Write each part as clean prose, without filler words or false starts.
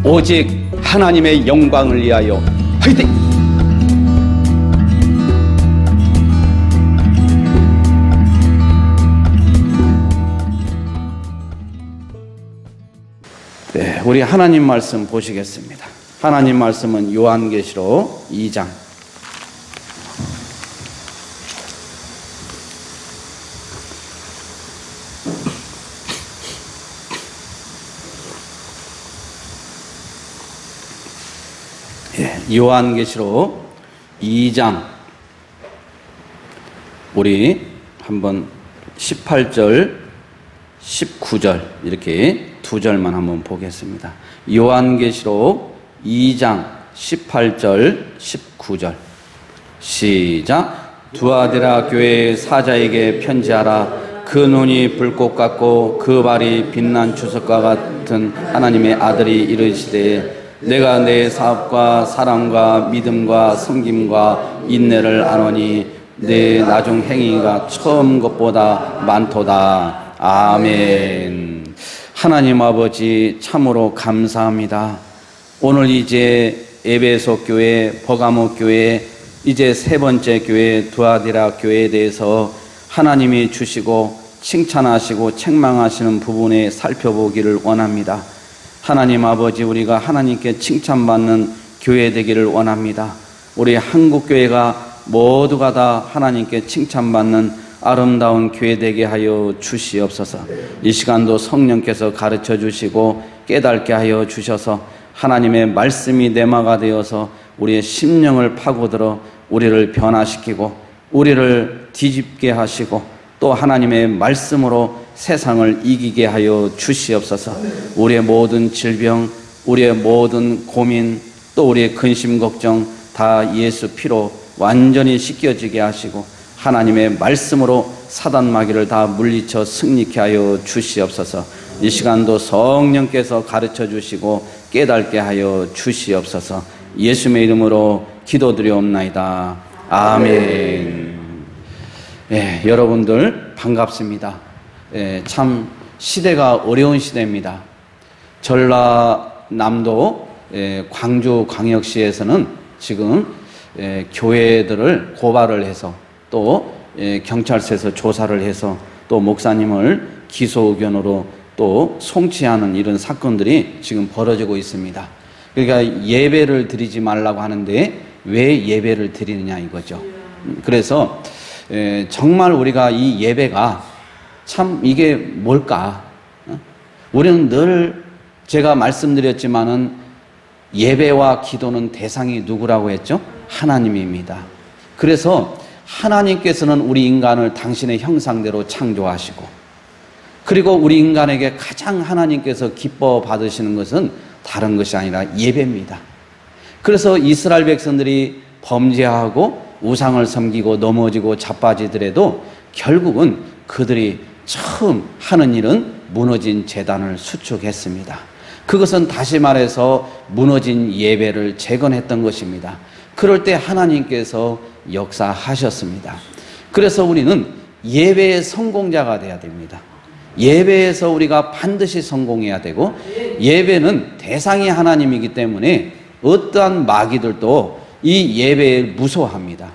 오직 하나님의 영광을 위하여 화이팅! 네, 우리 하나님 말씀 보시겠습니다. 하나님 말씀은 요한계시록 2장 요한계시록 2장 우리 한번 18절 19절 이렇게 두 절만 한번 보겠습니다. 요한계시록 2장 18절 19절 시작. 두아디라 교회의 사자에게 편지하라. 그 눈이 불꽃 같고 그 발이 빛난 주석과 같은 하나님의 아들이 이르시되 내가 내 사업과 사랑과 믿음과 섬김과 인내를 아노니 내 나중 행위가 처음 것보다 많도다. 아멘. 하나님 아버지 참으로 감사합니다. 오늘 이제 에베소 교회, 버가모 교회, 이제 세 번째 교회 두아디라 교회에 대해서 하나님이 주시고 칭찬하시고 책망하시는 부분에 살펴보기를 원합니다. 하나님 아버지, 우리가 하나님께 칭찬받는 교회 되기를 원합니다. 우리 한국교회가 모두가 다 하나님께 칭찬받는 아름다운 교회 되게 하여 주시옵소서. 이 시간도 성령께서 가르쳐 주시고 깨닫게 하여 주셔서 하나님의 말씀이 내마가 되어서 우리의 심령을 파고들어 우리를 변화시키고 우리를 뒤집게 하시고 또 하나님의 말씀으로 세상을 이기게 하여 주시옵소서. 우리의 모든 질병, 우리의 모든 고민, 또 우리의 근심 걱정 다 예수 피로 완전히 씻겨지게 하시고 하나님의 말씀으로 사단 마귀를 다 물리쳐 승리케 하여 주시옵소서. 이 시간도 성령께서 가르쳐 주시고 깨닫게 하여 주시옵소서. 예수의 이름으로 기도드리옵나이다. 아멘. 예, 여러분들 반갑습니다. 참 시대가 어려운 시대입니다. 전라남도 광주광역시에서는 지금 교회들을 고발을 해서 또 경찰서에서 조사를 해서 또 목사님을 기소 의견으로 또 송치하는 이런 사건들이 지금 벌어지고 있습니다. 그러니까 예배를 드리지 말라고 하는데 왜 예배를 드리느냐 이거죠. 그래서 정말 우리가 이 예배가 참 이게 뭘까? 우리는 늘 제가 말씀드렸지만은 예배와 기도는 대상이 누구라고 했죠? 하나님입니다. 그래서 하나님께서는 우리 인간을 당신의 형상대로 창조하시고 그리고 우리 인간에게 가장 하나님께서 기뻐 받으시는 것은 다른 것이 아니라 예배입니다. 그래서 이스라엘 백성들이 범죄하고 우상을 섬기고 넘어지고 자빠지더라도 결국은 그들이 처음 하는 일은 무너진 제단을 수축했습니다. 그것은 다시 말해서 무너진 예배를 재건했던 것입니다. 그럴 때 하나님께서 역사하셨습니다. 그래서 우리는 예배의 성공자가 되어야 됩니다. 예배에서 우리가 반드시 성공해야 되고 예배는 대상이 하나님이기 때문에 어떠한 마귀들도 이 예배를 무서워합니다.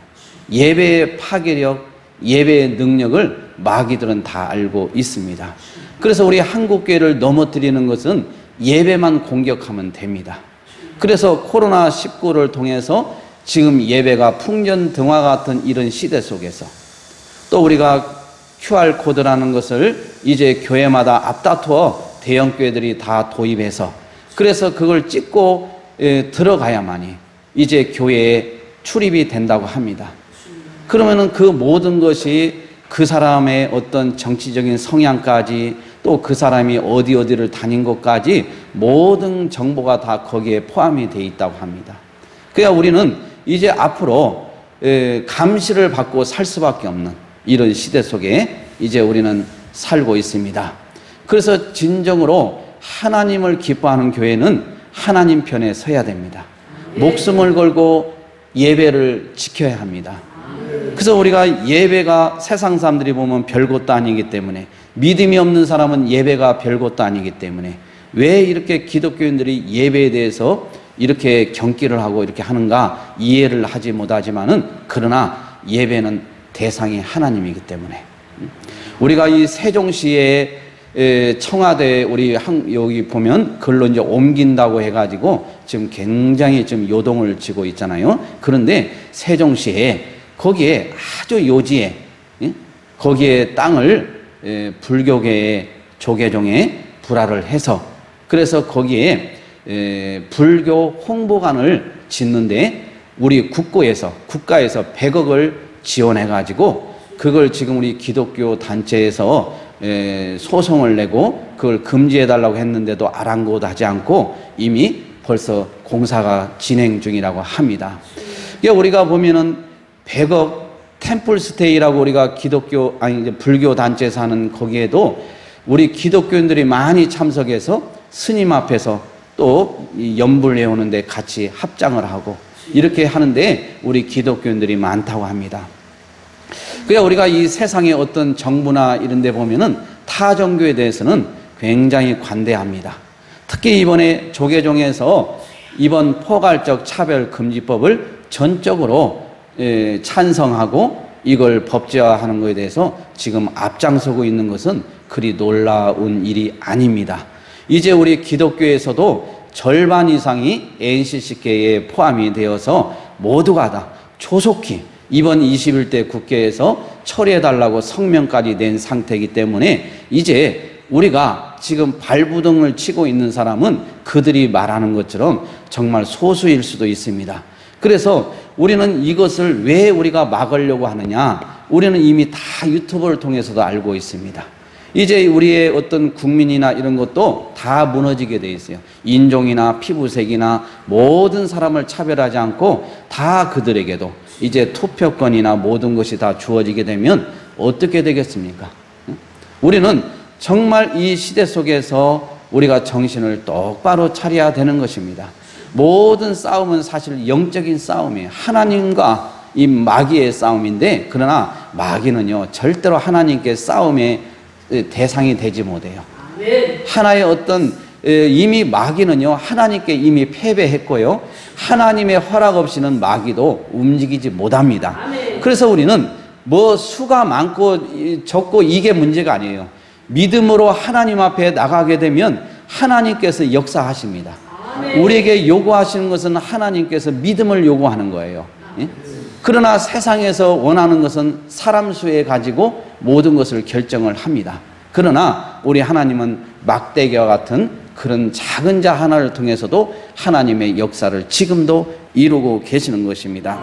예배의 파괴력, 예배의 능력을 마귀들은 다 알고 있습니다. 그래서 우리 한국교회를 넘어뜨리는 것은 예배만 공격하면 됩니다. 그래서 코로나19를 통해서 지금 예배가 풍전등화 같은 이런 시대 속에서 또 우리가 QR코드라는 것을 이제 교회마다 앞다투어 대형교회들이 다 도입해서 그래서 그걸 찍고 들어가야만이 이제 교회에 출입이 된다고 합니다. 그러면은 그 모든 것이 그 사람의 어떤 정치적인 성향까지 또 그 사람이 어디를 다닌 것까지 모든 정보가 다 거기에 포함이 되어 있다고 합니다. 그러니까 우리는 이제 앞으로 감시를 받고 살 수밖에 없는 이런 시대 속에 이제 우리는 살고 있습니다. 그래서 진정으로 하나님을 기뻐하는 교회는 하나님 편에 서야 됩니다. 목숨을 걸고 예배를 지켜야 합니다. 그래서 우리가 예배가 세상 사람들이 보면 별것도 아니기 때문에 믿음이 없는 사람은 예배가 별것도 아니기 때문에 왜 이렇게 기독교인들이 예배에 대해서 이렇게 경기를 하고 이렇게 하는가 이해를 하지 못하지만은, 그러나 예배는 대상이 하나님이기 때문에, 우리가 이 세종시의 청와대 우리 여기 보면 글로 이제 옮긴다고 해가지고 지금 굉장히 좀 요동을 지고 있잖아요. 그런데 세종시에 거기에 아주 요지에 거기에 땅을 불교계의 조계종에 불화를 해서, 그래서 거기에 불교 홍보관을 짓는데 우리 국가에서 100억을 지원해 가지고 그걸 지금 우리 기독교 단체에서 소송을 내고 그걸 금지해 달라고 했는데도 아랑곳하지 않고 이미 벌써 공사가 진행 중이라고 합니다. 그러니까 우리가 보면은 100억 템플스테이라고 우리가 이제 불교 단체에서 하는 거기에도 우리 기독교인들이 많이 참석해서 스님 앞에서 또 연불해 오는데 같이 합장을 하고 이렇게 하는데 우리 기독교인들이 많다고 합니다. 그러니까 우리가 이 세상의 어떤 정부나 이런 데 보면은 타 종교에 대해서는 굉장히 관대합니다. 특히 이번에 조계종에서 이번 포괄적 차별금지법을 전적으로 찬성하고 이걸 법제화하는 것에 대해서 지금 앞장서고 있는 것은 그리 놀라운 일이 아닙니다. 이제 우리 기독교에서도 절반 이상이 NCC계에 포함이 되어서 모두가 다 조속히 이번 21대 국회에서 처리해달라고 성명까지 낸 상태이기 때문에 이제 우리가 지금 발부둥을 치고 있는 사람은 그들이 말하는 것처럼 정말 소수일 수도 있습니다. 그래서 우리는 이것을 왜 우리가 막으려고 하느냐, 우리는 이미 다 유튜브를 통해서도 알고 있습니다. 이제 우리의 어떤 국민이나 이런 것도 다 무너지게 돼 있어요. 인종이나 피부색이나 모든 사람을 차별하지 않고 다 그들에게도 이제 투표권이나 모든 것이 다 주어지게 되면 어떻게 되겠습니까? 우리는 정말 이 시대 속에서 우리가 정신을 똑바로 차려야 되는 것입니다. 모든 싸움은 사실 영적인 싸움이에요. 하나님과 이 마귀의 싸움인데, 그러나 마귀는요 절대로 하나님께 싸움의 대상이 되지 못해요. 하나의 어떤 이미 마귀는요 하나님께 이미 패배했고요, 하나님의 허락 없이는 마귀도 움직이지 못합니다. 그래서 우리는 뭐 수가 많고 적고 이게 문제가 아니에요. 믿음으로 하나님 앞에 나가게 되면 하나님께서 역사하십니다. 우리에게 요구하시는 것은 하나님께서 믿음을 요구하는 거예요. 예? 그러나 세상에서 원하는 것은 사람 수에 가지고 모든 것을 결정을 합니다. 그러나 우리 하나님은 막대기와 같은 그런 작은 자 하나를 통해서도 하나님의 역사를 지금도 이루고 계시는 것입니다.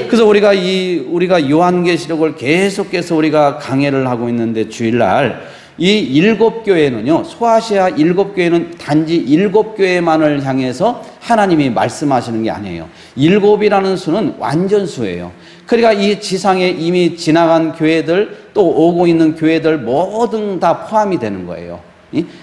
그래서 우리가 요한계시록을 계속해서 우리가 강해를 하고 있는데, 주일날 이 7교회는요, 소아시아 7교회는 단지 7교회만을 향해서 하나님이 말씀하시는 게 아니에요. 7이라는 수는 완전수예요. 그러니까 이 지상에 이미 지나간 교회들, 또 오고 있는 교회들 모든 다 포함이 되는 거예요.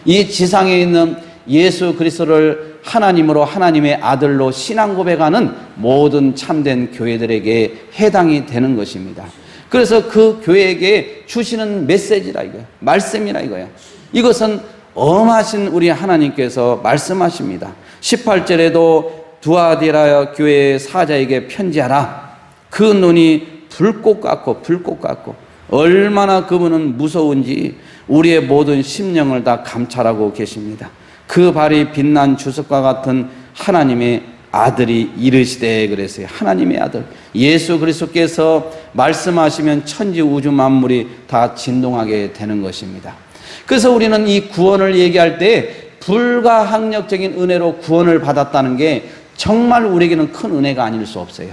이 지상에 있는 예수 그리스도를 하나님으로, 하나님의 아들로 신앙 고백하는 모든 참된 교회들에게 해당이 되는 것입니다. 그래서 그 교회에게 주시는 메시지라 이거예요. 말씀이라 이거예요. 이것은 엄하신 우리 하나님께서 말씀하십니다. 18절에도 두아디라 교회의 사자에게 편지하라. 그 눈이 불꽃 같고 얼마나 그분은 무서운지 우리의 모든 심령을 다 감찰하고 계십니다. 그 발이 빛난 주석과 같은 하나님의 아들이 이르시되, 그랬어요. 하나님의 아들 예수 그리스도께서 말씀하시면 천지 우주 만물이 다 진동하게 되는 것입니다. 그래서 우리는 이 구원을 얘기할 때 불가항력적인 은혜로 구원을 받았다는 게 정말 우리에게는 큰 은혜가 아닐 수 없어요.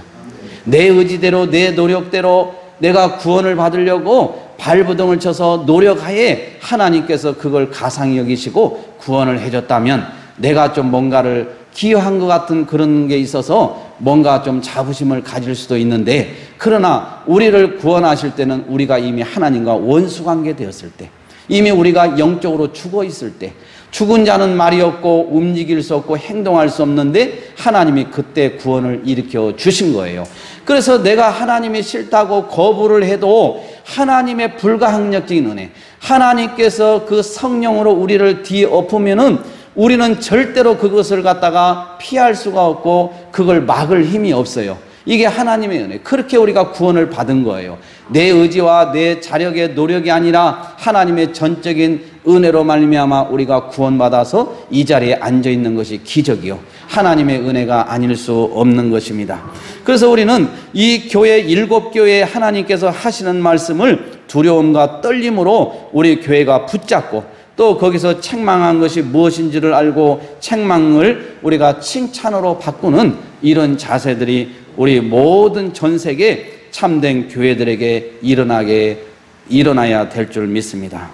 내 의지대로 내 노력대로 내가 구원을 받으려고 발부둥을 쳐서 노력하에 하나님께서 그걸 가상히 여기시고 구원을 해줬다면 내가 좀 뭔가를 기여한 것 같은 그런 게 있어서 뭔가 좀 자부심을 가질 수도 있는데, 그러나 우리를 구원하실 때는 우리가 이미 하나님과 원수관계 되었을 때, 이미 우리가 영적으로 죽어 있을 때, 죽은 자는 말이 없고 움직일 수 없고 행동할 수 없는데 하나님이 그때 구원을 일으켜 주신 거예요. 그래서 내가 하나님이 싫다고 거부를 해도 하나님의 불가항력적인 은혜, 하나님께서 그 성령으로 우리를 뒤엎으면은 우리는 절대로 그것을 갖다가 피할 수가 없고 그걸 막을 힘이 없어요. 이게 하나님의 은혜. 그렇게 우리가 구원을 받은 거예요. 내 의지와 내 자력의 노력이 아니라 하나님의 전적인 은혜로 말미암아 우리가 구원받아서 이 자리에 앉아 있는 것이 기적이요, 하나님의 은혜가 아닐 수 없는 것입니다. 그래서 우리는 이 교회 7교회에 하나님께서 하시는 말씀을 두려움과 떨림으로 우리 교회가 붙잡고, 또 거기서 책망한 것이 무엇인지를 알고 책망을 우리가 칭찬으로 바꾸는 이런 자세들이 우리 모든 전 세계 참된 교회들에게 일어나야 될 줄 믿습니다.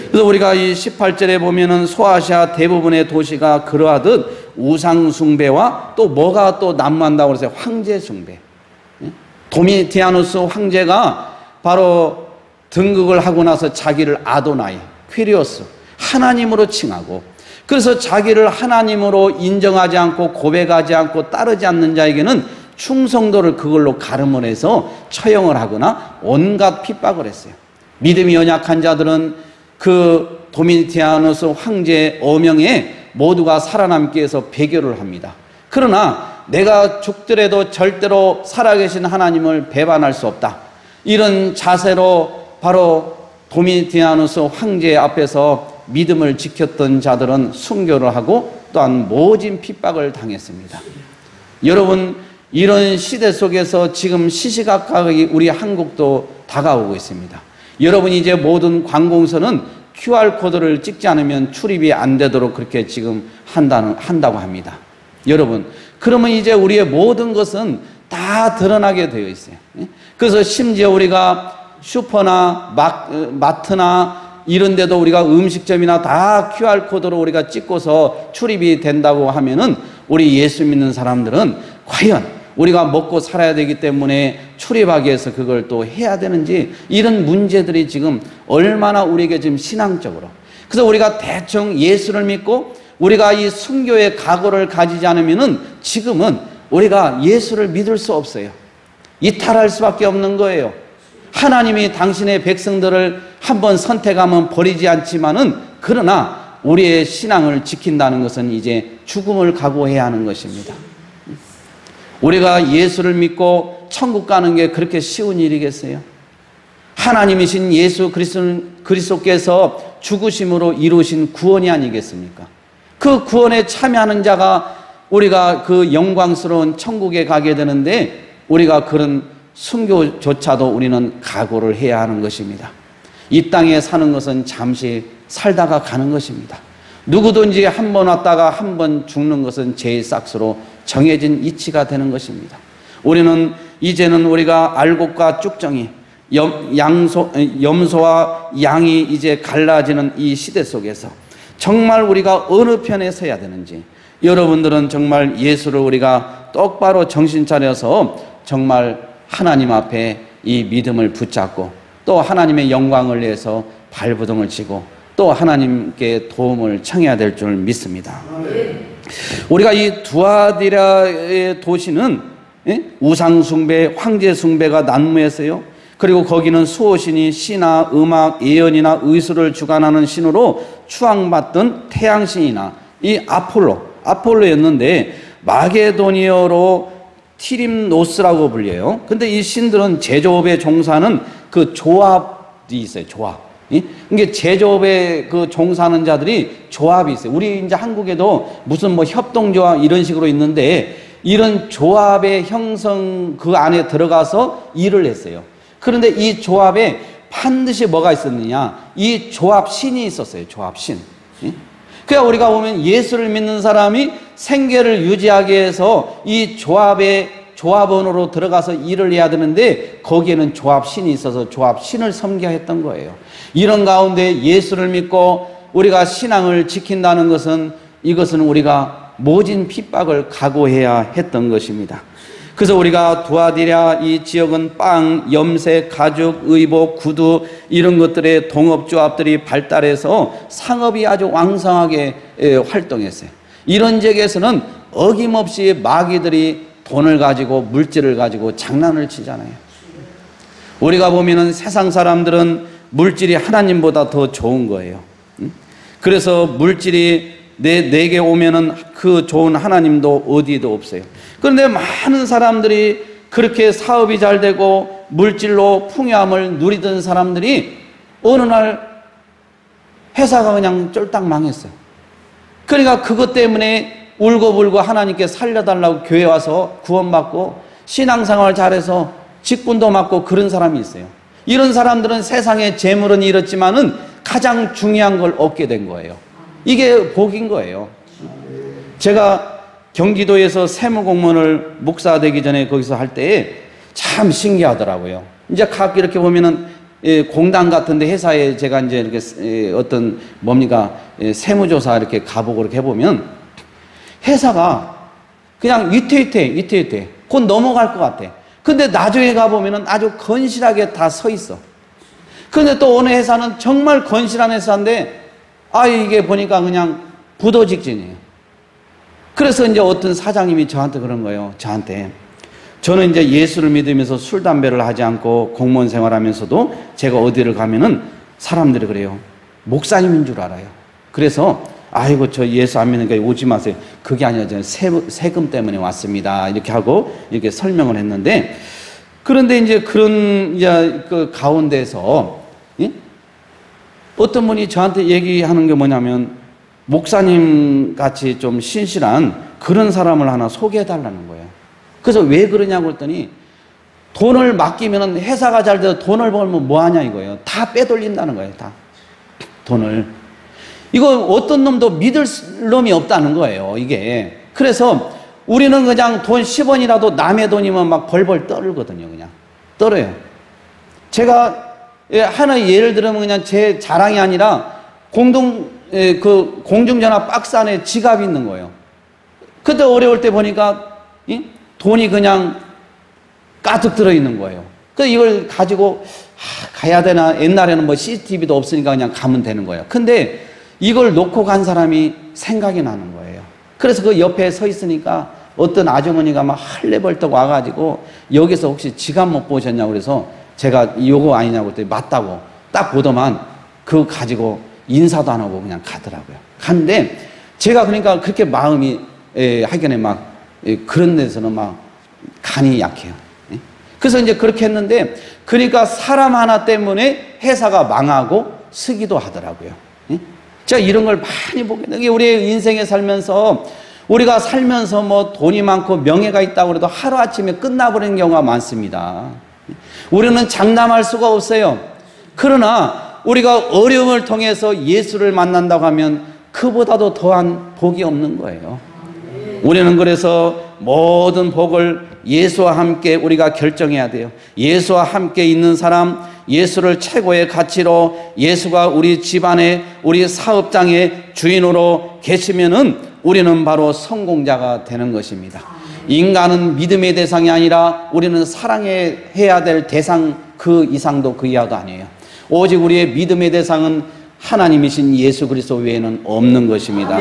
그래서 우리가 이 18절에 보면은 소아시아 대부분의 도시가 그러하듯 우상 숭배와 또 뭐가 또 난무한다고 그랬어요? 황제 숭배. 도미티아누스 황제가 바로 등극을 하고 나서 자기를 아도나이, 퀴리오스, 하나님으로 칭하고, 그래서 자기를 하나님으로 인정하지 않고 고백하지 않고 따르지 않는 자에게는 충성도를 그걸로 가름을 해서 처형을 하거나 온갖 핍박을 했어요. 믿음이 연약한 자들은 그 도미티아누스 황제의 어명에 모두가 살아남기 위해서 배교를 합니다. 그러나 내가 죽더라도 절대로 살아계신 하나님을 배반할 수 없다, 이런 자세로 바로 도미티아누스 황제 앞에서 믿음을 지켰던 자들은 순교를 하고 또한 모진 핍박을 당했습니다. 여러분, 이런 시대 속에서 지금 시시각각이 우리 한국도 다가오고 있습니다. 여러분, 이제 모든 관공서는 QR코드를 찍지 않으면 출입이 안 되도록 그렇게 지금 한다고 합니다. 여러분, 그러면 이제 우리의 모든 것은 다 드러나게 되어 있어요. 그래서 심지어 우리가 슈퍼나 마트나 이런 데도 우리가 음식점이나 다 QR코드로 우리가 찍고서 출입이 된다고 하면은 우리 예수 믿는 사람들은 과연 우리가 먹고 살아야 되기 때문에 출입하기 위해서 그걸 또 해야 되는지, 이런 문제들이 지금 얼마나 우리에게 지금 신앙적으로, 그래서 우리가 대충 예수를 믿고 우리가 이 순교의 각오를 가지지 않으면은 지금은 우리가 예수를 믿을 수 없어요. 이탈할 수밖에 없는 거예요. 하나님이 당신의 백성들을 한번 선택하면 버리지 않지만은, 그러나 우리의 신앙을 지킨다는 것은 이제 죽음을 각오해야 하는 것입니다. 우리가 예수를 믿고 천국 가는 게 그렇게 쉬운 일이겠어요? 하나님이신 예수 그리스도께서 죽으심으로 이루신 구원이 아니겠습니까? 그 구원에 참여하는 자가 우리가 그 영광스러운 천국에 가게 되는데, 우리가 그런 순교조차도 우리는 각오를 해야 하는 것입니다. 이 땅에 사는 것은 잠시 살다가 가는 것입니다. 누구든지 한 번 왔다가 한 번 죽는 것은 죄의 싹스로 정해진 이치가 되는 것입니다. 우리는 이제는 우리가 알곡과 쭉정이, 염소와 양이 이제 갈라지는 이 시대 속에서 정말 우리가 어느 편에 서야 되는지, 여러분들은 정말 예수를 우리가 똑바로 정신 차려서 정말 하나님 앞에 이 믿음을 붙잡고 또 하나님의 영광을 위해서 발부둥을 치고 또 하나님께 도움을 청해야 될 줄 믿습니다. 우리가 이 두아디라의 도시는 우상숭배, 황제숭배가 난무했어요. 그리고 거기는 수호신이 시나 음악, 예언이나 의술을 주관하는 신으로 추앙받던 태양신이나 이 아폴로였는데, 마게도니어로 티림노스라고 불려요. 근데 이 신들은 제조업에 종사하는 그 조합이 있어요. 조합. 이게 제조업에 그 종사하는 자들이 조합이 있어요. 우리 이제 한국에도 무슨 뭐 협동조합 이런 식으로 있는데, 이런 조합의 형성 그 안에 들어가서 일을 했어요. 그런데 이 조합에 반드시 뭐가 있었느냐? 이 조합신이 있었어요. 조합신. 그러니까 우리가 보면 예수를 믿는 사람이 생계를 유지하기 위해서 이 조합원으로 들어가서 일을 해야 되는데, 거기에는 조합신이 있어서 조합신을 섬겨야 했던 거예요. 이런 가운데 예수를 믿고 우리가 신앙을 지킨다는 것은, 이것은 우리가 모진 핍박을 각오해야 했던 것입니다. 그래서 우리가 두아디라 이 지역은 빵, 염색, 가죽, 의복, 구두 이런 것들의 동업조합들이 발달해서 상업이 아주 왕성하게 활동했어요. 이런 지역에서는 어김없이 마귀들이 돈을 가지고 물질을 가지고 장난을 치잖아요. 우리가 보면은 세상 사람들은 물질이 하나님보다 더 좋은 거예요. 그래서 물질이 내게 오면은 그 좋은 하나님도 어디에도 없어요. 그런데 많은 사람들이 그렇게 사업이 잘 되고 물질로 풍요함을 누리던 사람들이 어느 날 회사가 그냥 쫄딱 망했어요. 그러니까 그것 때문에 울고불고 하나님께 살려달라고 교회 와서 구원받고 신앙생활 잘해서 직분도 맡고 그런 사람이 있어요. 이런 사람들은 세상에 재물은 잃었지만은 가장 중요한 걸 얻게 된 거예요. 이게 복인 거예요. 제가 경기도에서 세무공무원을 목사 되기 전에 거기서 할 때에 참 신기하더라고요. 이제 각 이렇게 보면은 공단 같은데 회사에 제가 이제 이렇게 어떤 뭡니까 세무조사 이렇게 가보고 이렇게 해보면 회사가 그냥 위태위태 곧 넘어갈 것 같아. 근데 나중에 가보면은 아주 건실하게 다 서 있어. 근데 또 어느 회사는 정말 건실한 회사인데 이게 보니까 그냥 부도 직진이에요. 그래서 이제 어떤 사장님이 저한테 그런 거예요. 저는 이제 예수를 믿으면서 술, 담배를 하지 않고 공무원 생활하면서도 제가 어디를 가면은 사람들이 그래요. 목사님인 줄 알아요. 그래서 아이고 저 예수 안 믿으니까 오지 마세요. 그게 아니라 저는 세금 때문에 왔습니다. 이렇게 하고 이렇게 설명을 했는데 그런데 이제 그런 이제 그 가운데서 어떤 분이 저한테 얘기하는 게 뭐냐면 목사님 같이 좀 신실한 그런 사람을 하나 소개해 달라는 거예요. 그래서 왜 그러냐고 했더니 돈을 맡기면 회사가 잘 돼서 돈을 벌면 뭐 하냐 이거예요. 다 빼돌린다는 거예요. 다 돈을. 이거 어떤 놈도 믿을 놈이 없다는 거예요. 이게. 그래서 우리는 그냥 돈 10원이라도 남의 돈이면 막 벌벌 떨거든요. 그냥 떨어요. 제가 하나 예를 들면 그냥 제 자랑이 아니라 공중전화 박스 안에 지갑이 있는 거예요. 그때 어려울 때 보니까 돈이 그냥 가득 들어있는 거예요. 그래서 이걸 가지고 가야 되나. 옛날에는 뭐 CCTV도 없으니까 그냥 가면 되는 거예요. 근데 이걸 놓고 간 사람이 생각이 나는 거예요. 그래서 그 옆에 서 있으니까 어떤 아주머니가 막 할래벌떡 와가지고 여기서 혹시 지갑 못 보셨냐고 그래서 제가 요거 아니냐고 했더니 맞다고 딱 보더만 그거 가지고 인사도 안 하고 그냥 가더라고요. 갔는데 제가 그러니까 그렇게 마음이 하여간에 막 그런 데서는 막 간이 약해요. 그래서 이제 그렇게 했는데 그러니까 사람 하나 때문에 회사가 망하고 쓰기도 하더라고요. 제가 이런 걸 많이 보게 돼요. 우리의 인생에 살면서 우리가 살면서 뭐 돈이 많고 명예가 있다고 해도 하루아침에 끝나버리는 경우가 많습니다. 우리는 장담할 수가 없어요. 그러나 우리가 어려움을 통해서 예수를 만난다고 하면 그보다도 더한 복이 없는 거예요. 우리는 그래서 모든 복을 예수와 함께 우리가 결정해야 돼요. 예수와 함께 있는 사람, 예수를 최고의 가치로 예수가 우리 집안에 우리 사업장의 주인으로 계시면은 우리는 바로 성공자가 되는 것입니다. 인간은 믿음의 대상이 아니라 우리는 사랑해야 될 대상 그 이상도 그 이하도 아니에요. 오직 우리의 믿음의 대상은 하나님이신 예수 그리스도 외에는 없는 것입니다.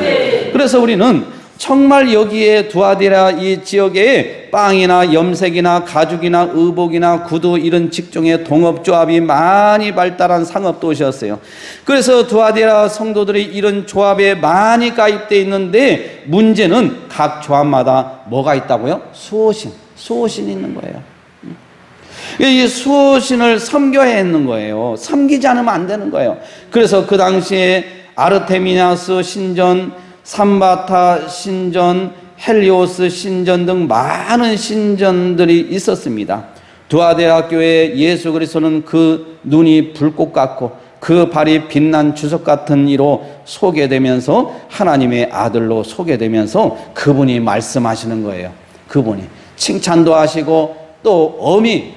그래서 우리는 정말 여기에 두아디라 이 지역에 빵이나 염색이나 가죽이나 의복이나 구두 이런 직종의 동업조합이 많이 발달한 상업도시였어요. 그래서 두아디라 성도들이 이런 조합에 많이 가입되어 있는데 문제는 각 조합마다 뭐가 있다고요? 수호신이 있는 거예요. 이 수호신을 섬겨야 했는 거예요. 섬기지 않으면 안 되는 거예요. 그래서 그 당시에 아르테미나스 신전, 삼바타 신전, 헬리오스 신전 등 많은 신전들이 있었습니다. 두아디라 교회에 예수 그리스도는 그 눈이 불꽃 같고 그 발이 빛난 주석 같은 이로 소개되면서 하나님의 아들로 소개되면서 그분이 말씀하시는 거예요. 그분이 칭찬도 하시고 또 엄히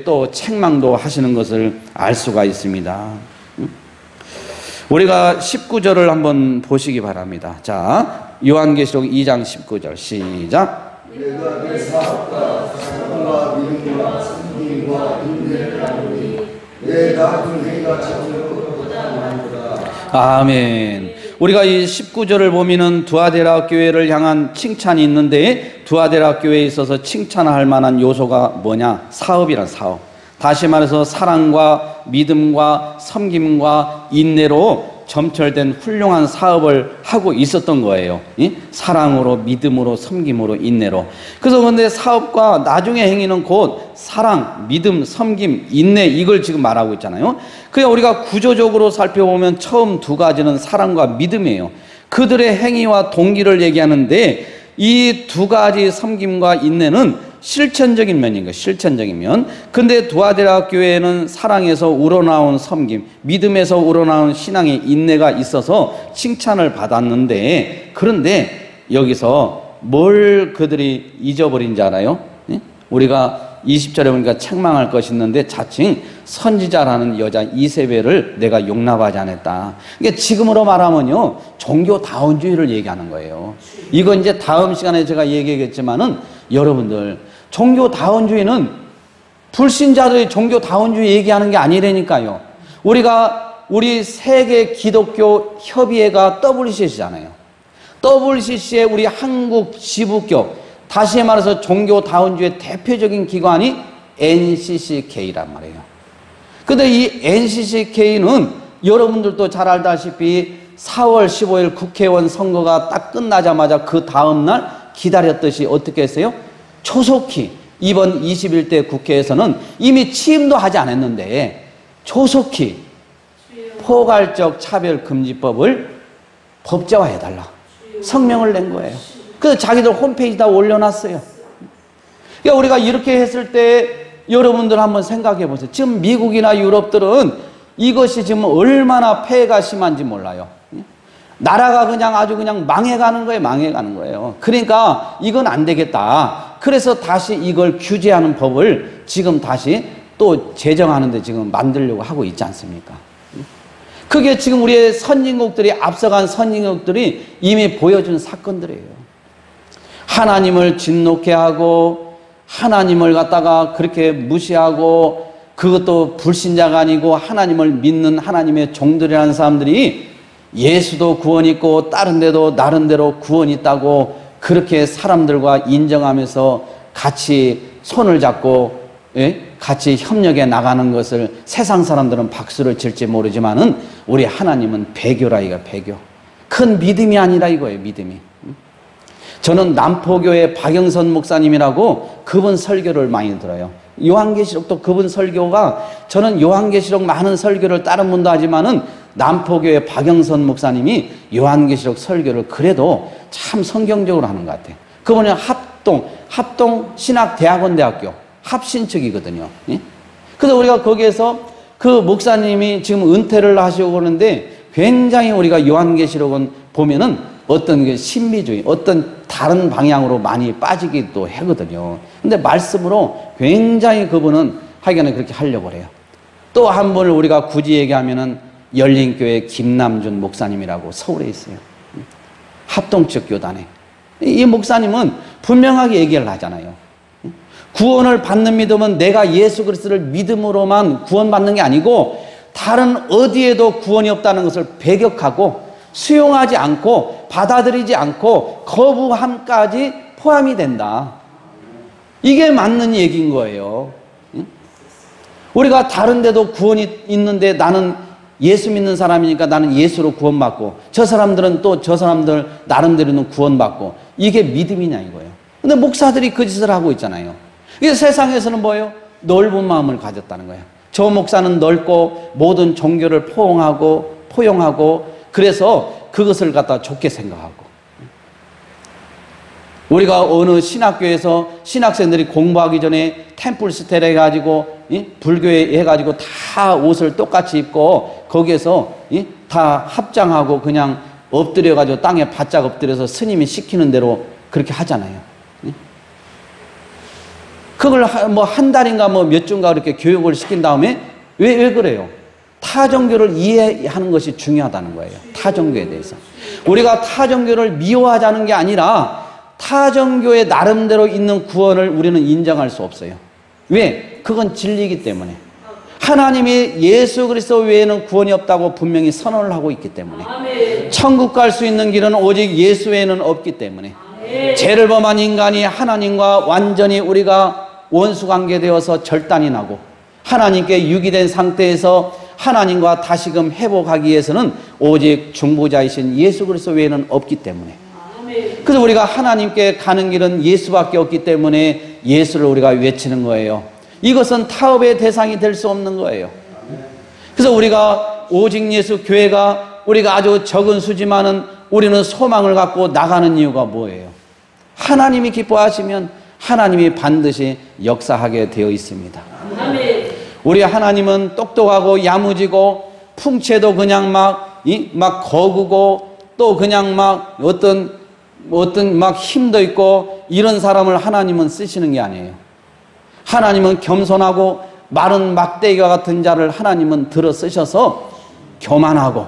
또 책망도 하시는 것을 알 수가 있습니다. 우리가 19절을 한번 보시기 바랍니다. 자, 요한계시록 2장 19절 시작. 내가 내 사업과 사랑과 믿음과 섬김과 인내를 나누니 내 나중 해가 저녁 것보다 많도다. 아멘. 우리가 이 19절을 보면은 두아디라 교회를 향한 칭찬이 있는데 두아디라 교회에 있어서 칭찬할 만한 요소가 뭐냐? 사업이란 사업. 다시 말해서 사랑과 믿음과 섬김과 인내로 점철된 훌륭한 사업을 하고 있었던 거예요. 사랑으로, 믿음으로, 섬김으로, 인내로. 그래서 근데 사업과 나중의 행위는 곧 사랑, 믿음, 섬김, 인내, 이걸 지금 말하고 있잖아요. 그냥 우리가 구조적으로 살펴보면 처음 두 가지는 사랑과 믿음이에요. 그들의 행위와 동기를 얘기하는데 이 두 가지 섬김과 인내는 실천적인 면인 거예요. 실천적인 면. 근데 두아디라 교회에는 사랑에서 우러나온 섬김, 믿음에서 우러나온 신앙의 인내가 있어서 칭찬을 받았는데, 그런데 여기서 뭘 그들이 잊어버린지 알아요? 우리가 20절에 보니까 책망할 것이 있는데 자칭 선지자라는 여자 이세벨을 내가 용납하지 않았다. 그러니까 지금으로 말하면요, 종교다원주의를 얘기하는 거예요. 이건 이제 다음 시간에 제가 얘기하겠지만은, 여러분들, 종교다원주의는 불신자들의 종교다원주의 얘기하는 게 아니라니까요. 우리 세계 기독교 협의회가 WCC잖아요. WCC의 우리 한국 지부교, 다시 말해서 종교다원주의 대표적인 기관이 NCCK란 말이에요. 근데 이 NCCK는 여러분들도 잘 알다시피 4월 15일 국회의원 선거가 딱 끝나자마자 그 다음날 기다렸듯이 어떻게 했어요? 조속히 이번 21대 국회에서는 이미 취임도 하지 않았는데 조속히 포괄적 차별금지법을 법제화해달라 성명을 낸 거예요. 그래서 자기들 홈페이지에다 올려놨어요. 그러니까 우리가 이렇게 했을 때 여러분들 한번 생각해 보세요. 지금 미국이나 유럽들은 이것이 지금 얼마나 폐해가 심한지 몰라요. 나라가 그냥 아주 그냥 망해가는 거예요. 망해가는 거예요. 그러니까 이건 안 되겠다. 그래서 다시 이걸 규제하는 법을 지금 다시 또 제정하는데 지금 만들려고 하고 있지 않습니까? 그게 지금 우리의 선진국들이, 앞서간 선진국들이 이미 보여준 사건들이에요. 하나님을 진노케 하고 하나님을 갖다가 그렇게 무시하고, 그것도 불신자가 아니고 하나님을 믿는 하나님의 종들이라는 사람들이 예수도 구원 있고 다른 데도 나름대로 구원 있다고 그렇게 사람들과 인정하면서 같이 손을 잡고 같이 협력해 나가는 것을 세상 사람들은 박수를 칠지 모르지만은 우리 하나님은 배교라, 이거 배교. 큰 믿음이 아니라 이거예요, 믿음이. 저는 남포교회 박영선 목사님이라고 그분 설교를 많이 들어요. 요한계시록도 그분 설교가, 저는 요한계시록 많은 설교를 다른 분도 하지만은 남포교회 박영선 목사님이 요한계시록 설교를 그래도 참 성경적으로 하는 것 같아요. 그분은 합동 신학대학원대학교 합신측이거든요. 그래서 우리가 거기에서 그 목사님이 지금 은퇴를 하시고 그러는데 굉장히 우리가 요한계시록은 보면은 어떤 게 신비주의, 어떤 다른 방향으로 많이 빠지기도 하거든요. 근데 말씀으로 굉장히 그분은 하여간에 그렇게 하려고 그래요. 또 한 분을 우리가 굳이 얘기하면은 열린교회 김남준 목사님이라고 서울에 있어요. 합동측 교단에. 이 목사님은 분명하게 얘기를 하잖아요. 구원을 받는 믿음은 내가 예수 그리스도를 믿음으로만 구원받는 게 아니고 다른 어디에도 구원이 없다는 것을 배격하고 수용하지 않고 받아들이지 않고 거부함까지 포함이 된다. 이게 맞는 얘기인 거예요. 우리가 다른 데도 구원이 있는데 나는 예수 믿는 사람이니까 나는 예수로 구원받고 저 사람들은 또 저 사람들 나름대로는 구원받고, 이게 믿음이냐 이거예요. 근데 목사들이 그 짓을 하고 있잖아요. 이게 세상에서는 뭐예요? 넓은 마음을 가졌다는 거예요. 저 목사는 넓고 모든 종교를 포용하고 그래서 그것을 갖다 좋게 생각하고, 우리가 어느 신학교에서 신학생들이 공부하기 전에 템플스테이 해가지고 불교에 해가지고 다 옷을 똑같이 입고 거기에서 다 합장하고 그냥 엎드려가지고 땅에 바짝 엎드려서 스님이 시키는 대로 그렇게 하잖아요. 그걸 뭐 한 달인가 뭐 몇 주인가 그렇게 교육을 시킨 다음에 왜 그래요? 타종교를 이해하는 것이 중요하다는 거예요. 타종교에 대해서. 우리가 타종교를 미워하자는 게 아니라 타종교의 나름대로 있는 구원을 우리는 인정할 수 없어요. 왜? 그건 진리이기 때문에. 하나님이 예수 그리스도 외에는 구원이 없다고 분명히 선언을 하고 있기 때문에. 아멘. 천국 갈 수 있는 길은 오직 예수 외에는 없기 때문에. 아멘. 죄를 범한 인간이 하나님과 완전히 우리가 원수관계 되어서 절단이 나고 하나님께 유기된 상태에서 하나님과 다시금 회복하기 위해서는 오직 중보자이신 예수 그리스도 외에는 없기 때문에. 그래서 우리가 하나님께 가는 길은 예수밖에 없기 때문에 예수를 우리가 외치는 거예요. 이것은 타협의 대상이 될 수 없는 거예요. 그래서 우리가 오직 예수 교회가 우리가 아주 적은 수지만은 우리는 소망을 갖고 나가는 이유가 뭐예요? 하나님이 기뻐하시면 하나님이 반드시 역사하게 되어 있습니다. 우리 하나님은 똑똑하고 야무지고 풍채도 그냥 막 거구고 또 그냥 막 어떤 막 힘도 있고 이런 사람을 하나님은 쓰시는 게 아니에요. 하나님은 겸손하고 마른 막대기와 같은 자를 하나님은 들어 쓰셔서 교만하고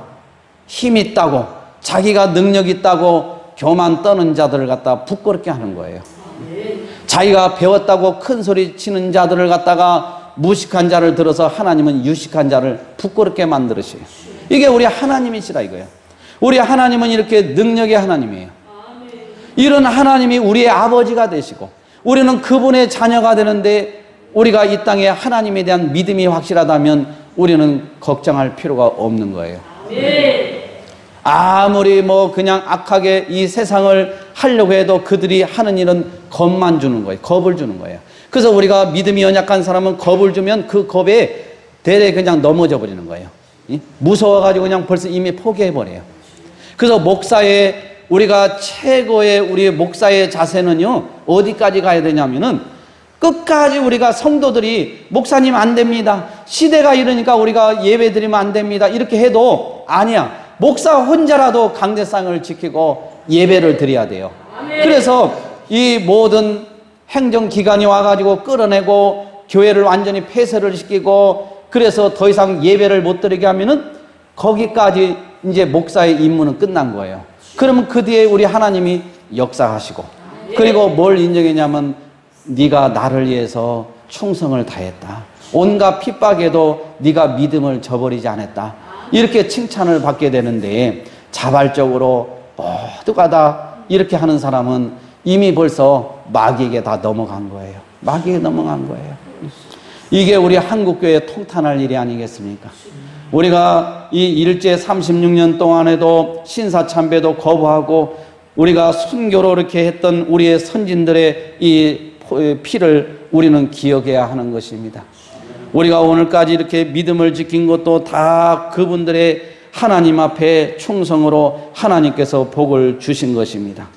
힘 있다고 자기가 능력 있다고 교만 떠는 자들을 갖다 부끄럽게 하는 거예요. 자기가 배웠다고 큰 소리 치는 자들을 갖다가 무식한 자를 들어서 하나님은 유식한 자를 부끄럽게 만들으셔요. 이게 우리 하나님이시라 이거예요. 우리 하나님은 이렇게 능력의 하나님이에요. 이런 하나님이 우리의 아버지가 되시고 우리는 그분의 자녀가 되는데 우리가 이 땅에 하나님에 대한 믿음이 확실하다면 우리는 걱정할 필요가 없는 거예요. 아무리 뭐 그냥 악하게 이 세상을 하려고 해도 그들이 하는 일은 겁만 주는 거예요. 겁을 주는 거예요. 그래서 우리가 믿음이 연약한 사람은 겁을 주면 그 겁에 대래 그냥 넘어져 버리는 거예요. 무서워가지고 그냥 벌써 이미 포기해버려요. 그래서 목사의 우리가 최고의 우리 목사의 자세는요 어디까지 가야 되냐면은 끝까지 우리가 성도들이 목사님 안 됩니다. 시대가 이러니까 우리가 예배 드리면 안 됩니다. 이렇게 해도 아니야. 목사 혼자라도 강대상을 지키고 예배를 드려야 돼요. 그래서 이 모든 행정기관이 와가지고 끌어내고 교회를 완전히 폐쇄를 시키고 그래서 더 이상 예배를 못 드리게 하면은 거기까지 이제 목사의 임무는 끝난 거예요. 그러면 그 뒤에 우리 하나님이 역사하시고 그리고 뭘 인정했냐면 네가 나를 위해서 충성을 다했다. 온갖 핍박에도 네가 믿음을 저버리지 않았다. 이렇게 칭찬을 받게 되는데 자발적으로 모두가 다 이렇게 하는 사람은 이미 벌써 마귀에게 다 넘어간 거예요. 마귀에게 넘어간 거예요. 이게 우리 한국교회에 통탄할 일이 아니겠습니까? 우리가 이 일제 36년 동안에도 신사참배도 거부하고 우리가 순교로 이렇게 했던 우리의 선진들의 이 피를 우리는 기억해야 하는 것입니다. 우리가 오늘까지 이렇게 믿음을 지킨 것도 다 그분들의 하나님 앞에 충성으로 하나님께서 복을 주신 것입니다.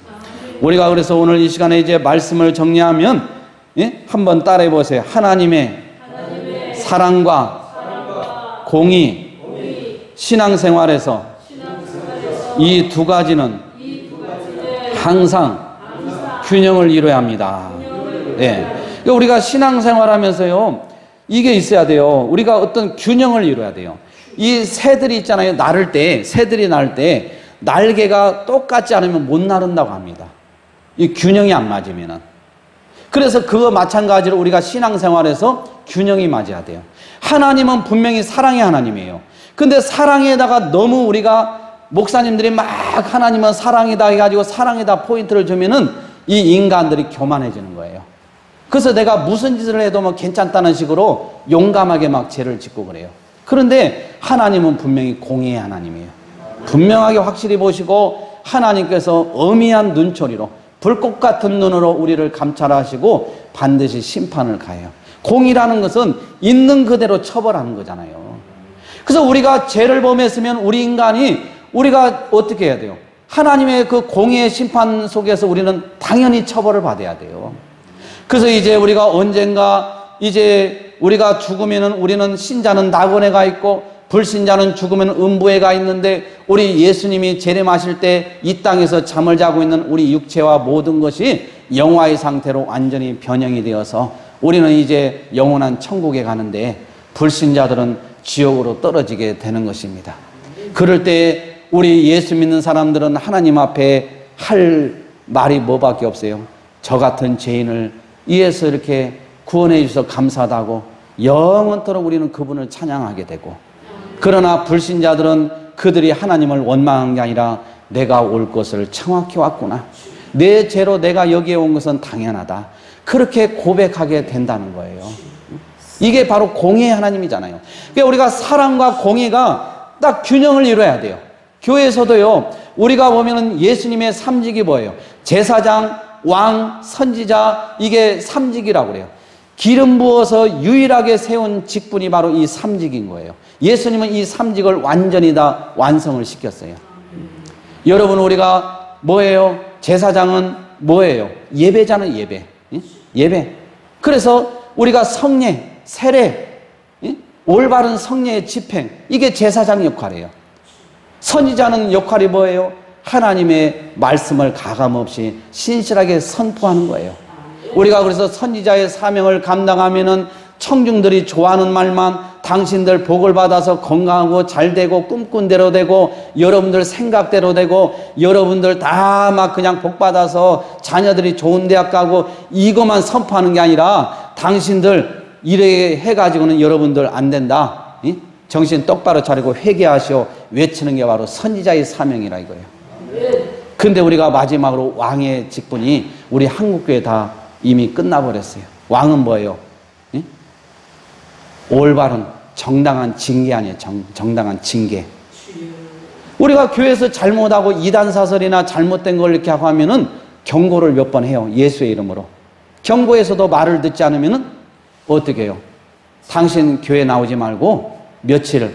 우리가 그래서 오늘 이 시간에 이제 말씀을 정리하면 한번 따라해 보세요. 하나님의 사랑과 공의 신앙생활에서 이 두 가지는 항상 균형을 이뤄야 합니다. 네. 우리가 신앙생활하면서요 이게 있어야 돼요. 우리가 어떤 균형을 이뤄야 돼요. 이 새들이 있잖아요. 새들이 날 때 날개가 똑같지 않으면 못 나른다고 합니다. 이 균형이 안 맞으면은. 그래서 그거 마찬가지로 우리가 신앙생활에서 균형이 맞아야 돼요. 하나님은 분명히 사랑의 하나님이에요. 근데 사랑에다가 너무 우리가 목사님들이 막 하나님은 사랑이다 해가지고 사랑에다 포인트를 주면은 이 인간들이 교만해지는 거예요. 그래서 내가 무슨 짓을 해도 뭐 괜찮다는 식으로 용감하게 막 죄를 짓고 그래요. 그런데 하나님은 분명히 공의의 하나님이에요. 분명하게 확실히 보시고 하나님께서 어미한 눈초리로 불꽃 같은 눈으로 우리를 감찰하시고 반드시 심판을 가해요. 공의라는 것은 있는 그대로 처벌하는 거잖아요. 그래서 우리가 죄를 범했으면 우리 인간이 우리가 어떻게 해야 돼요? 하나님의 그 공의의 심판 속에서 우리는 당연히 처벌을 받아야 돼요. 그래서 이제 우리가 언젠가 이제 우리가 죽으면은 우리는 신자는 낙원에 가 있고 불신자는 죽으면 음부에 가 있는데 우리 예수님이 재림하실 때 이 땅에서 잠을 자고 있는 우리 육체와 모든 것이 영화의 상태로 완전히 변형이 되어서 우리는 이제 영원한 천국에 가는데 불신자들은 지옥으로 떨어지게 되는 것입니다. 그럴 때 우리 예수 믿는 사람들은 하나님 앞에 할 말이 뭐밖에 없어요. 저 같은 죄인을 위해서 이렇게 구원해 주셔서 감사하다고 영원토록 우리는 그분을 찬양하게 되고, 그러나 불신자들은 그들이 하나님을 원망한 게 아니라 내가 올 것을 정확히 왔구나, 내 죄로 내가 여기에 온 것은 당연하다, 그렇게 고백하게 된다는 거예요. 이게 바로 공의의 하나님이잖아요. 그러니까 우리가 사랑과 공의가 딱 균형을 이뤄야 돼요. 교회에서도요, 우리가 보면은 예수님의 삼직이 뭐예요? 제사장, 왕, 선지자, 이게 삼직이라고 그래요. 기름 부어서 유일하게 세운 직분이 바로 이 삼직인 거예요. 예수님은 이 삼직을 완전히 다 완성을 시켰어요. 여러분, 우리가 뭐예요? 제사장은 뭐예요? 예배잖아요, 예배. 예배. 그래서 우리가 성례, 세례, 올바른 성례의 집행, 이게 제사장 역할이에요. 선지자는 역할이 뭐예요? 하나님의 말씀을 가감없이 신실하게 선포하는 거예요. 우리가 그래서 선지자의 사명을 감당하면은 청중들이 좋아하는 말만, 당신들 복을 받아서 건강하고 잘되고 꿈꾼 대로 되고 여러분들 생각대로 되고 여러분들 다 막 그냥 복 받아서 자녀들이 좋은 대학 가고 이것만 선포하는 게 아니라 당신들 이래 해가지고는 여러분들 안 된다. 정신 똑바로 차리고 회개하시오. 외치는 게 바로 선지자의 사명이라 이거예요. 근데 우리가 마지막으로 왕의 직분이 우리 한국교회 다 이미 끝나버렸어요. 왕은 뭐예요? 올바른 정당한 징계 아니에요. 정당한 징계. 우리가 교회에서 잘못하고 이단사설이나 잘못된 걸 이렇게 하고 하면은 경고를 몇 번 해요. 예수의 이름으로. 경고에서도 말을 듣지 않으면은 어떻게 해요? 당신 교회 나오지 말고 며칠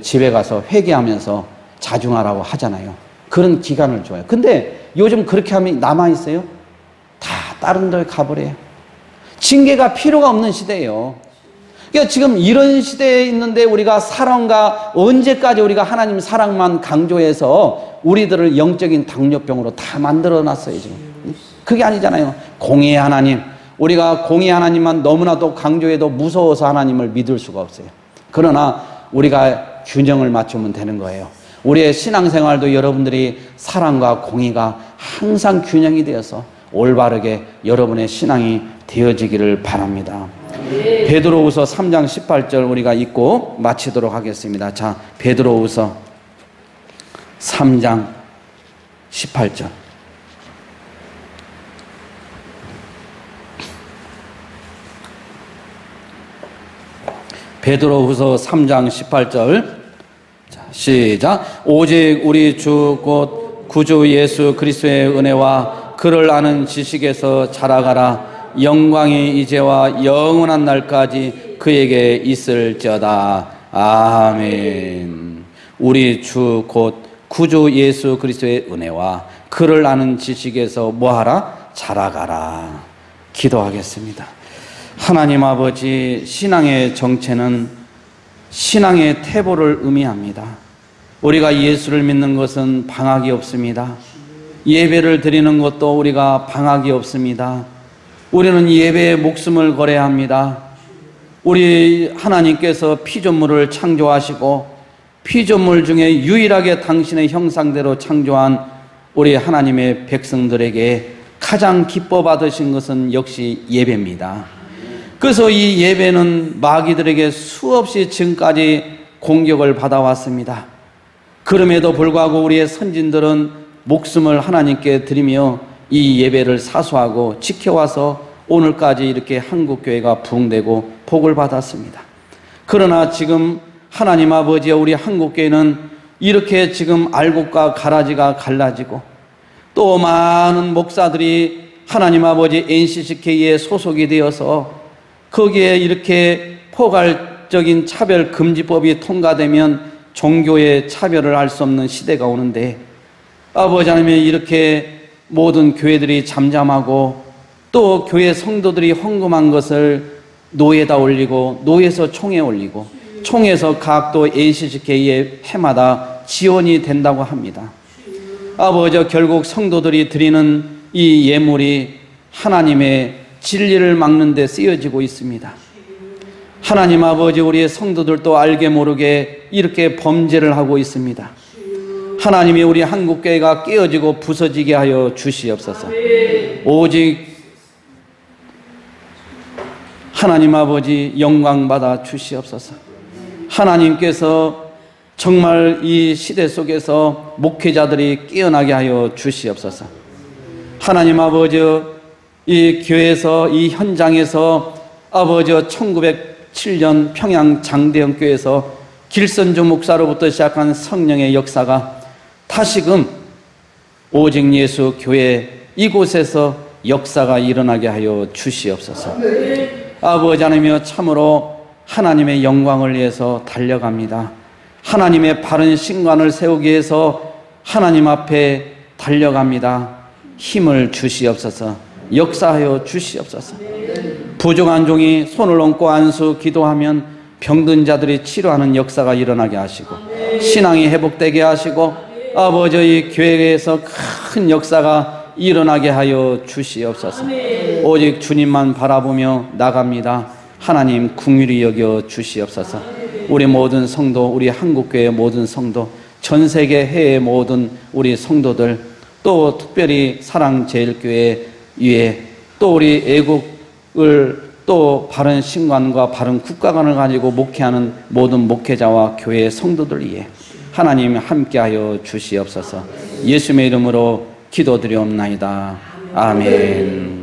집에 가서 회개하면서 자중하라고 하잖아요. 그런 기간을 줘요. 근데 요즘 그렇게 하면 남아있어요? 다 다른 데 가버려요. 징계가 필요가 없는 시대예요. 그러니까 지금 이런 시대에 있는데 우리가 사랑과 언제까지 우리가 하나님 사랑만 강조해서 우리들을 영적인 당뇨병으로 다 만들어놨어요, 지금. 그게 아니잖아요. 공의의 하나님. 우리가 공의의 하나님만 너무나도 강조해도 무서워서 하나님을 믿을 수가 없어요. 그러나 우리가 균형을 맞추면 되는 거예요. 우리의 신앙생활도 여러분들이 사랑과 공의가 항상 균형이 되어서 올바르게 여러분의 신앙이 되어지기를 바랍니다. 베드로후서 3장 18절 우리가 읽고 마치도록 하겠습니다. 자, 베드로후서 3장 18절. 베드로후서 3장 18절. 자, 시작. 오직 우리 주 곧 구주 예수 그리스도의 은혜와 그를 아는 지식에서 자라가라. 영광이 이제와 영원한 날까지 그에게 있을지어다. 아멘. 우리 주 곧 구주 예수 그리스도의 은혜와 그를 아는 지식에서 뭐하라? 자라가라. 기도하겠습니다. 하나님 아버지, 신앙의 정체는 신앙의 태보를 의미합니다. 우리가 예수를 믿는 것은 방학이 없습니다. 예배를 드리는 것도 우리가 방학이 없습니다. 우리는 예배에 목숨을 걸어야 합니다. 우리 하나님께서 피조물을 창조하시고 피조물 중에 유일하게 당신의 형상대로 창조한 우리 하나님의 백성들에게 가장 기뻐 받으신 것은 역시 예배입니다. 그래서 이 예배는 마귀들에게 수없이 지금까지 공격을 받아왔습니다. 그럼에도 불구하고 우리의 선진들은 목숨을 하나님께 드리며 이 예배를 사수하고 지켜와서 오늘까지 이렇게 한국교회가 부흥되고 복을 받았습니다. 그러나 지금 하나님 아버지, 우리 한국교회는 이렇게 지금 알곡과 가라지가 갈라지고 또 많은 목사들이 하나님 아버지 NCCK에 소속이 되어서 거기에 이렇게 포괄적인 차별 금지법이 통과되면 종교의 차별을 할 수 없는 시대가 오는데 아버지 하나님, 이렇게 모든 교회들이 잠잠하고 또 교회 성도들이 헌금한 것을 노에다 올리고 노에서 총에 올리고 총에서 각 또 ACCK의 해마다 지원이 된다고 합니다. 아버지, 결국 성도들이 드리는 이 예물이 하나님의 진리를 막는 데 쓰여지고 있습니다. 하나님 아버지, 우리의 성도들도 알게 모르게 이렇게 범죄를 하고 있습니다. 하나님이 우리 한국교회가 깨어지고 부서지게 하여 주시옵소서. 오직 하나님 아버지 영광 받아 주시옵소서. 하나님께서 정말 이 시대 속에서 목회자들이 깨어나게 하여 주시옵소서. 하나님 아버지, 이 교회에서, 이 현장에서 아버지 1907년 평양 장대영교회에서 길선주 목사로부터 시작한 성령의 역사가 다시금 오직 예수 교회 이곳에서 역사가 일어나게 하여 주시옵소서. 아버지 하나님이여, 참으로 하나님의 영광을 위해서 달려갑니다. 하나님의 바른 신관을 세우기 위해서 하나님 앞에 달려갑니다. 힘을 주시옵소서. 역사하여 주시옵소서. 부족한 종이 손을 얹고 안수 기도하면 병든 자들이 치료하는 역사가 일어나게 하시고 신앙이 회복되게 하시고 아버지의 교회에서 큰 역사가 일어나게 하여 주시옵소서. 오직 주님만 바라보며 나갑니다. 하나님 긍휼히 여겨 주시옵소서. 우리 모든 성도, 우리 한국교회 모든 성도, 전 세계 해외 모든 우리 성도들, 또 특별히 사랑제일교회 위에 또 우리 애국을 또 바른 신관과 바른 국가관을 가지고 목회하는 모든 목회자와 교회 성도들 위해 하나님 함께하여 주시옵소서. 예수님의 이름으로 기도드리옵나이다. 아멘.